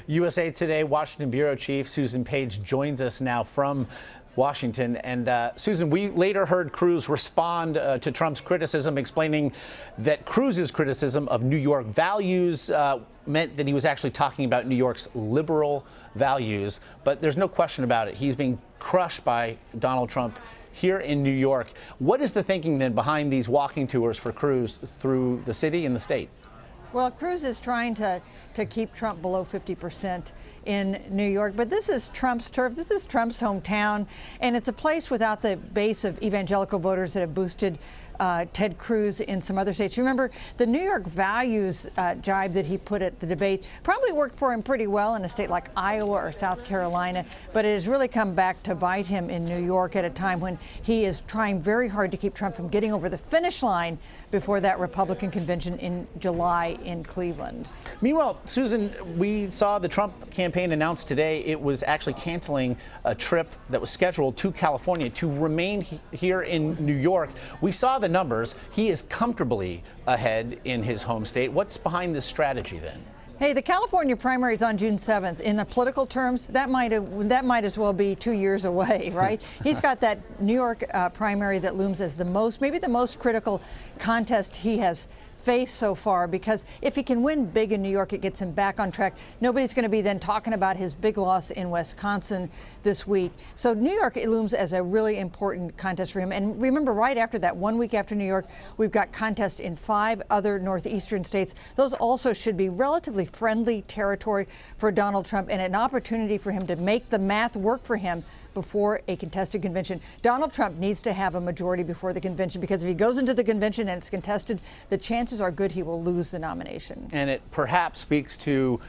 USA Today Washington Bureau Chief Susan Page joins us now from Washington. And Susan, we later heard Cruz respond to Trump's criticism, explaining that Cruz's criticism of New York values meant that he was actually talking about New York's liberal values. But there's no question about it. He's being crushed by Donald Trump here in New York. What is the thinking then behind these walking tours for Cruz through the city and the state? Well, Cruz is trying to keep Trump below 50% in New York, but this is Trump's turf. This is Trump's hometown, and it's a place without the base of evangelical voters that have boosted Ted Cruz in some other states. Remember, the New York values jibe that he put at the debate probably worked for him pretty well in a state like Iowa or South Carolina, but it has really come back to bite him in New York at a time when he is trying very hard to keep Trump from getting over the finish line before that Republican convention in July in Cleveland. Meanwhile, Susan, we saw the Trump campaign announce today it was actually canceling a trip that was scheduled to California to remain here in New York. We saw the numbers. He is comfortably ahead in his home state. What's behind this strategy then? Hey, the California primary is on June 7th. In the political terms, that might as well be 2 years away, right? He's got that New York primary that looms as maybe the most critical contest he has faced so far, because if he can win big in New York, it gets him back on track. Nobody's going to be then talking about his big loss in Wisconsin this week. So New York, it looms as a really important contest for him. And remember, right after that, 1 week after New York, we've got contests in 5 other northeastern states. Those also should be relatively friendly territory for Donald Trump and an opportunity for him to make the math work for him before a contested convention. Donald Trump needs to have a majority before the convention, because if he goes into the convention and it's contested, the chances are good he will lose the nomination. And it perhaps speaks to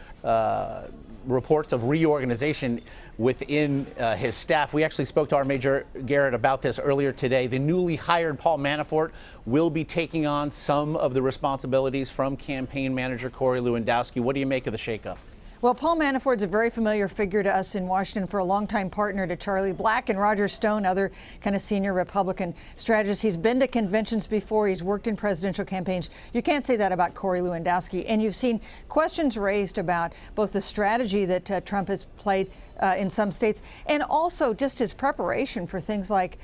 reports of reorganization within his staff. We actually spoke to our Major Garrett about this earlier today. The newly hired Paul Manafort will be taking on some of the responsibilities from campaign manager Corey Lewandowski. What do you make of the shakeup? Well, Paul Manafort's a very familiar figure to us in Washington, for a longtime partner to Charlie Black and Roger Stone, other kind of senior Republican strategists. He's been to conventions before. He's worked in presidential campaigns. You can't say that about Corey Lewandowski. And you've seen questions raised about both the strategy that Trump has played in some states, and also just his preparation for things like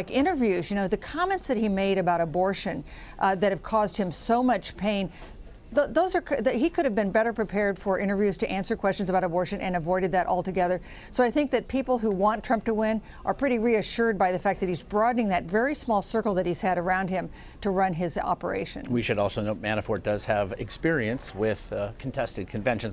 interviews. You know, the comments that he made about abortion that have caused him so much pain. He could have been better prepared for interviews to answer questions about abortion and avoided that altogether. So I think that people who want Trump to win are pretty reassured by the fact that he's broadening that very small circle that he's had around him to run his operation. We should also note Manafort does have experience with contested conventions.